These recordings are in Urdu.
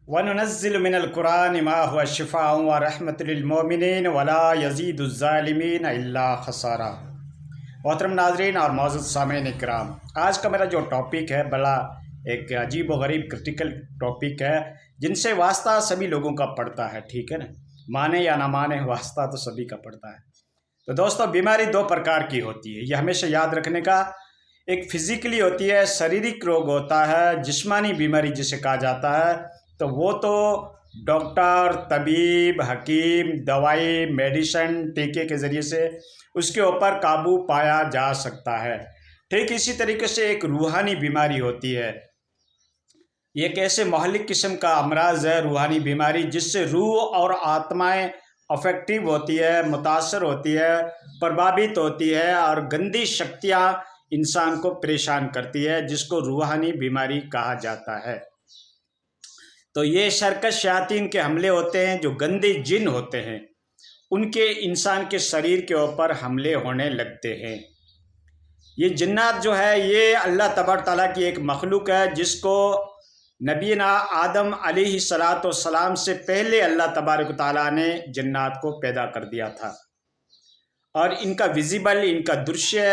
وَنُنَزِّلُ مِنَ الْقُرْآنِ مَا هُوَ شِفَاءٌ وَرَحْمَةٌ لِّلْمُؤْمِنِينَ وَلَا يَزِيدُ الظَّالِمِينَ إِلَّا خَسَارًا۔ محترم ناظرین اور معزز سامعین اکرام، آج کا میرا جو ٹاپک ہے بڑا ایک عجیب و غریب کرٹیکل ٹاپک ہے جن سے واسطہ سبھی لوگوں کا پڑتا ہے، ٹھیک ہے نا، مانے یا نہ مانے واسطہ تو سبھی کا پڑتا ہے۔ تو دوستو، بیماری دو پرکار کی ہوتی ہے، یہ ہمیشہ یاد رکھنے کا۔ ایک فزیکلی ہوتی ہے، شاریرک روگ ہوتا ہے، جسمانی بیماری جسے کہا جاتا ہے، تو وہ تو ڈاکٹر، طبیب، حکیم، دوائی، میڈیسن، ٹیکے کے ذریعے سے اس کے اوپر قابو پایا جا سکتا ہے۔ ٹھیک اسی طریقے سے ایک روحانی بیماری ہوتی ہے، یہ ایک ایسے مہلک قسم کا امراض ہے، روحانی بیماری، جس سے روح اور آتمائیں افیکٹو ہوتی ہے، متاثر ہوتی ہے، پربھاوت ہوتی ہے، اور گندی شکتیاں انسان کو پریشان کرتی ہے، جس کو روحانی بیماری کہا جاتا ہے۔ تو یہ شرکش شیاطین کے حملے ہوتے ہیں، جو گندے جن ہوتے ہیں ان کے انسان کے شریر کے اوپر حملے ہونے لگتے ہیں۔ یہ جنات جو ہے یہ اللہ تبارک تعالیٰ کی ایک مخلوق ہے، جس کو نبینا آدم علیہ السلام سے پہلے اللہ تبارک تعالیٰ نے جنات کو پیدا کر دیا تھا، اور ان کا ویزیبل، ان کا درشیہ،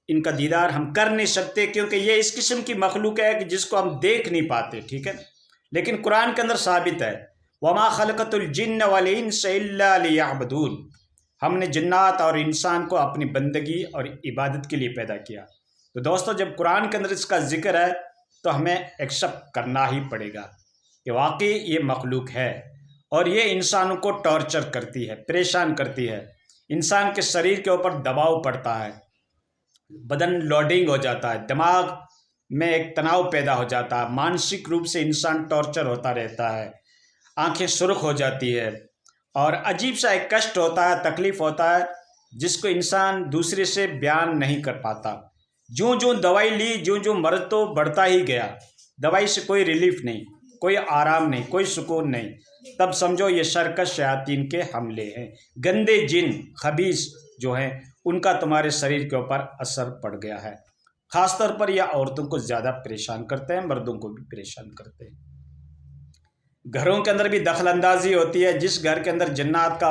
ان کا دیدار ہم کر نہیں سکتے، کیونکہ یہ اس قسم کی مخلوق ہے کہ جس کو ہم دیکھ نہیں پاتے، ٹھیک ہے نا۔ لیکن قرآن کے اندر ثابت ہے، وَمَا خَلَقَتُ الْجِنَّ وَالْإِنسَ إِلَّا لِيَعْبُدُونَ، ہم نے جنات اور انسان کو اپنی بندگی اور عبادت کے لیے پیدا کیا۔ تو دوستو، جب قرآن کے اندر اس کا ذکر ہے تو ہمیں ایکسیپٹ کرنا ہی پڑے گا کہ واقعی یہ مخلوق ہے، اور یہ انسانوں کو ٹارچر کرتی ہے، پریشان کرتی ہے، انسان کے شریر کے اوپر دباؤ پڑتا ہے، بدن لوڈنگ ہو جاتا ہے، دماغ میں ایک تناؤ پیدا ہو جاتا ہے، مانسک روپ سے انسان ٹارچر ہوتا رہتا ہے، آنکھیں سرخ ہو جاتی ہے، اور عجیب سا ایک کشٹ ہوتا ہے، تکلیف ہوتا ہے، جس کو انسان دوسرے سے بیان نہیں کر پاتا۔ جوں جوں دوائی لی، جوں جوں مرض تو بڑھتا ہی گیا، دوائی سے کوئی ریلیف نہیں، کوئی آرام نہیں، کوئی سکون نہیں، تب سمجھو یہ شرکش شیاطین کے حملے ہیں، گندے جن خبیث جو ہیں ان کا تمہارے شریر کے اوپر اثر پڑ گیا ہے۔ خاص طور پر یہ عورتوں کو زیادہ پریشان کرتے ہیں، مردوں کو بھی پریشان کرتے ہیں۔ گھروں کے اندر بھی دخل اندازی ہوتی ہے، جس گھر کے اندر جنات کا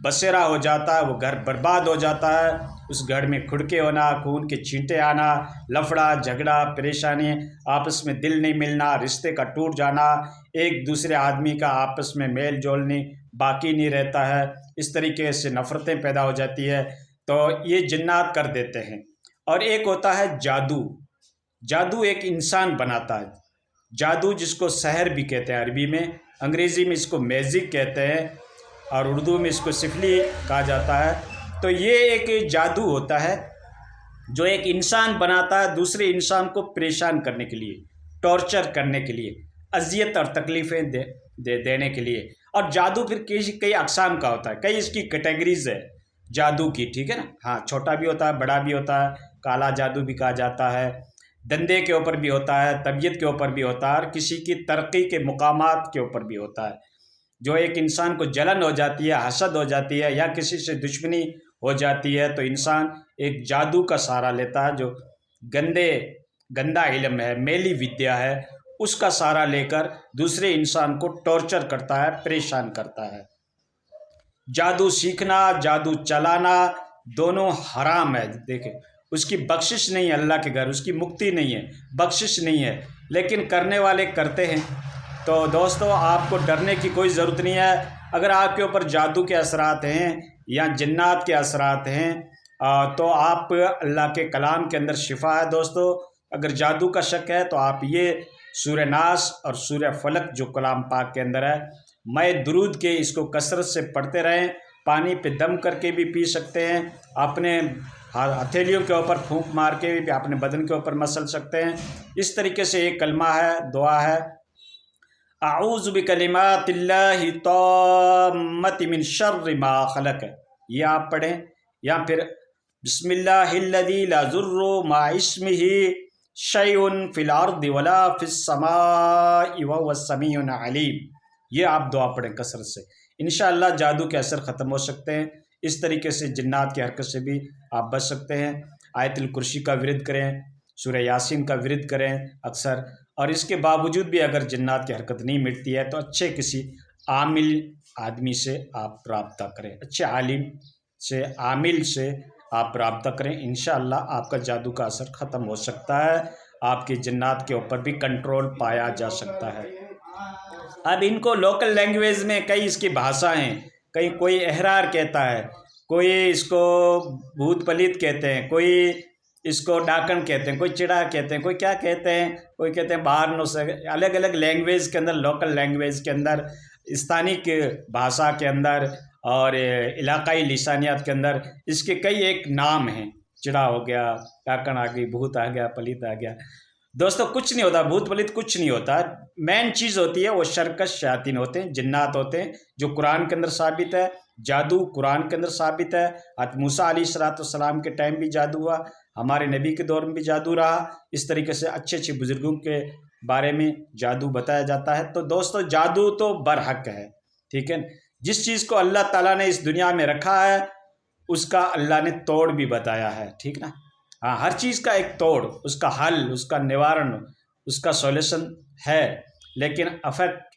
بسیرا ہو جاتا ہے وہ گھر برباد ہو جاتا ہے، اس گھر میں کھڑکے ہونا، خون کے چھینٹے آنا، لفڑا جھگڑا، پریشانی، آپس میں دل نہیں ملنا، رشتے کا ٹوٹ جانا، ایک دوسرے آدمی کا آپس میں میل جول نہیں باقی نہیں رہتا ہے، اس طریقے سے نفرتیں پیدا ہو جاتی ہے، تو یہ جنات کر دیتے ہیں۔ اور ایک ہوتا ہے جادو، جادو ایک انسان بناتا ہے، جادو جس کو سحر بھی کہتے ہیں عربی میں، انگریزی میں اس کو میجک کہتے ہیں، اور اردو میں اس کو سفلی کہا جاتا ہے۔ تو یہ ایک جادو ہوتا ہے جو ایک انسان بناتا ہے دوسرے انسان کو پریشان کرنے کے لیے، ٹارچر کرنے کے لیے، اذیت اور تکلیفیں دینے کے لیے۔ اور جادو پھر کئی اقسام کا ہوتا ہے، کئی اس کی کیٹیگریز ہے جادو کی، ٹھیک ہے نا۔ ہاں، چھوٹا بھی ہوتا ہے، بڑا بھی ہوتا ہے، کالا جادو بھی کہا جاتا ہے، دندے کے اوپر بھی ہوتا ہے، طبیعت کے اوپر بھی ہوتا ہے، اور کسی کی ترقی کے مقامات کے اوپر بھی ہوتا ہے۔ جو ایک انسان کو جلن ہو جاتی ہے، حسد ہو جاتی ہے، یا کسی سے دشمنی ہو جاتی ہے، تو انسان ایک جادو کا سہارا لیتا ہے، جو گندا علم ہے، میلی ودیا ہے، اس کا سہارا لے کر دوسرے انسان کو ٹارچر کرتا ہے، پریشان کرتا ہے۔ جادو سیکھنا، جادو چلانا دونوں حرام ہے۔ دیکھیں، اس کی بخشش نہیں ہے، اللہ کے گھر اس کی مکتی نہیں ہے، بخشش نہیں ہے، لیکن کرنے والے کرتے ہیں۔ تو دوستو، آپ کو ڈرنے کی کوئی ضرورت نہیں ہے۔ اگر آپ کے اوپر جادو کے اثرات ہیں یا جنات کے اثرات ہیں تو آپ اللہ کے کلام کے اندر شفا ہے دوستو۔ اگر جادو کا شک ہے تو آپ یہ سورہ ناس اور سورہ فلق جو کلام پاک کے اندر ہے، میں درود کے اس کو کثرت سے پڑھتے رہیں، پانی پہ دم کر کے بھی پی سکتے ہیں، اپنے ہتھیلیوں کے اوپر پھونک مار کے بھی اپنے بدن کے اوپر مسل سکتے ہیں۔ اس طریقے سے ایک کلمہ ہے، دعا ہے، اعوذ بکلمات اللہ التامۃ من شر ما خلق، یہ آپ پڑھیں، یا پھر بسم اللہ الذی لا یضر مع اسمہ شیء فی الارض ولا فی السماء وهو السمیع العلیم، یہ آپ دعا پڑھیں کثرت سے، انشاءاللہ جادو کے اثر ختم ہو سکتے ہیں۔ اس طریقے سے جنات کی حرکت سے بھی آپ بچ سکتے ہیں۔ آیت الکرسی کا ورد کریں، سورہ یاسین کا ورد کریں اکثر، اور اس کے باوجود بھی اگر جنات کی حرکت نہیں مٹتی ہے تو اچھے کسی عامل آدمی سے آپ رابطہ کریں، اچھے عالم سے، عامل سے آپ رابطہ کریں، انشاءاللہ آپ کا جادو کا اثر ختم ہو سکتا ہے، آپ کے جنات کے اوپر بھی کنٹرول پایا جا سکتا ہے۔ اب ان کو لوکل لینگویج میں کئی اس کی بھاشا ہیں، کئی کوئی احرار کہتا ہے، کوئی اس کو بھوت پلیت کہتے ہیں، کوئی اس کو ڈاکن کہتے ہیں، کوئی چڑا کہتے ہیں، کوئی کیا کہتے ہیں، کوئی کہتے ہیں باہر نو سے، الگ الگ لینگویج کے اندر، لوکل لینگویج کے اندر، استانک بھاشا کے اندر اور علاقائی لسانیات کے اندر اس کے کئی ایک نام ہیں، چڑا ہو گیا، ڈاکن آ گئی، بھوت آ گیا، پلیت آ گیا۔ دوستو کچھ نہیں ہوتا، بھوت پلیت کچھ نہیں ہوتا، مین چیز ہوتی ہے وہ شرکش شیاطین ہوتے ہیں، جنات ہوتے ہیں، جو قرآن کے اندر ثابت ہے۔ جادو قرآن کے اندر ثابت ہے، حضرت موسیٰ علیہ السلام کے ٹائم بھی جادو ہوا، ہمارے نبی کے دور میں بھی جادو رہا، اس طریقے سے اچھے اچھے بزرگوں کے بارے میں جادو بتایا جاتا ہے۔ تو دوستو جادو تو برحق ہے، ٹھیک ہے، جس چیز کو اللہ تعالیٰ نے اس دنیا میں رکھا ہے اس کا اللہ نے توڑ بھی بتایا ہے، ٹھیک نا، ہاں، ہر چیز کا ایک توڑ، اس کا حل، اس کا نوارن، اس کا سولوشن ہے، لیکن افیکٹ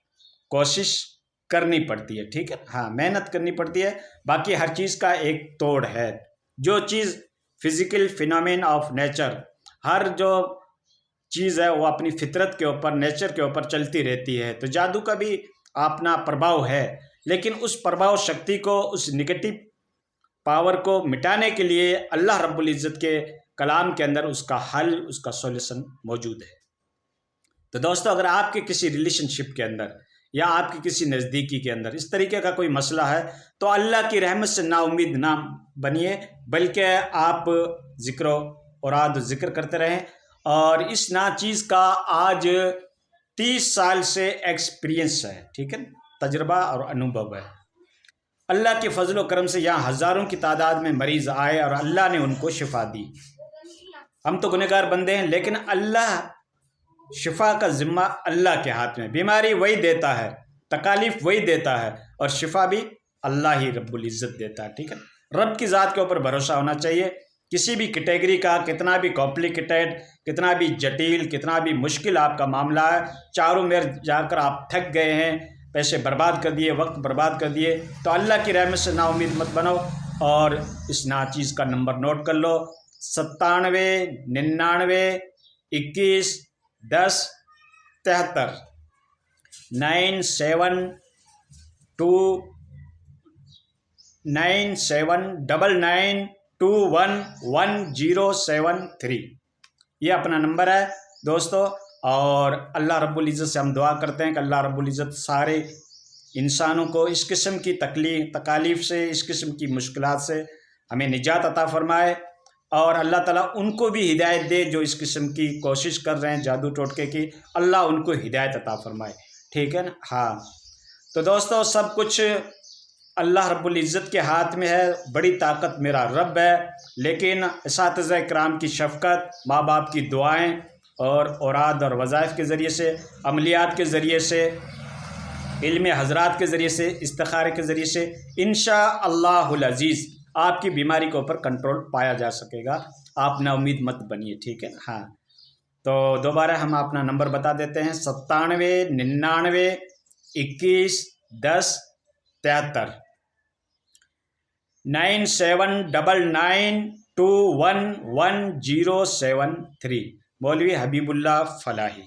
کوشش کرنی پڑتی ہے، ٹھیک ہے، ہاں، محنت کرنی پڑتی ہے، باقی ہر چیز کا ایک توڑ ہے۔ جو چیز فزیکل فینومین آف نیچر، ہر جو چیز ہے وہ اپنی فطرت کے اوپر، نیچر کے اوپر چلتی رہتی ہے، تو جادو کا بھی اپنا پربھاؤ ہے، لیکن اس پربھاؤ شکتی کو، اس نگیٹو پاور کو مٹانے کے لیے اللہ رب العزت کے کلام کے اندر اس کا حل، اس کا سولوشن موجود ہے۔ تو دوستو اگر آپ کے کسی ریلیشن شپ کے اندر یا آپ کی کسی نزدیکی کے اندر اس طریقے کا کوئی مسئلہ ہے تو اللہ کی رحمت سے نا امید نہ بنیے، بلکہ آپ ذکر و اوراد ذکر کرتے رہیں، اور اس چیز کا آج 30 سال سے ایکسپیرینس ہے، ٹھیک ہے، تجربہ اور انوبھو ہے۔ اللہ کے فضل و کرم سے یہاں ہزاروں کی تعداد میں مریض آئے اور اللہ نے ان کو شفا دی۔ ہم تو گنہگار بندے ہیں، لیکن اللہ شفا کا ذمہ اللہ کے ہاتھ میں، بیماری وہی دیتا ہے، تکالیف وہی دیتا ہے، اور شفا بھی اللہ ہی رب العزت دیتا ہے، ٹھیک ہے۔ رب کی ذات کے اوپر بھروسہ ہونا چاہیے، کسی بھی کیٹیگری کا، کتنا بھی کمپلیکیٹڈ، کتنا بھی جٹیل، کتنا بھی مشکل آپ کا معاملہ ہے، چاروں میر جا کر آپ تھک گئے ہیں، پیسے برباد کر دیے، وقت برباد کر دیے، تو اللہ کی رحمت سے نا امید مت بنو، اور اس چیز کا نمبر نوٹ کر لو: 97 99 21 10 73 9799211073 یہ اپنا نمبر ہے دوستو۔ اور اللہ رب العزت سے ہم دعا کرتے ہیں کہ اللہ رب العزت سارے انسانوں کو اس قسم کی تکالیف سے، اس قسم کی مشکلات سے ہمیں نجات عطا فرمائے، اور اللہ تعالیٰ ان کو بھی ہدایت دے جو اس قسم کی کوشش کر رہے ہیں جادو ٹوٹکے کی، اللہ ان کو ہدایت عطا فرمائے، ٹھیک ہے نا، ہاں۔ تو دوستو سب کچھ اللہ رب العزت کے ہاتھ میں ہے، بڑی طاقت میرا رب ہے، لیکن اساتذہ کرام کی شفقت، ماں باپ کی دعائیں، اور اوراد اور وظائف کے ذریعے سے، عملیات کے ذریعے سے، علم حضرات کے ذریعے سے، استخارے کے ذریعے سے، انشاءاللہ العزیز آپ کی بیماری کے اوپر کنٹرول پایا جا سکے گا۔ آپ نا امید مت بنیے، ٹھیک ہے، ہاں۔ تو دوبارہ ہم اپنا نمبر بتا دیتے ہیں: 97 99 21 10 73 9799211073 مولوی حبیب اللہ فلاحی۔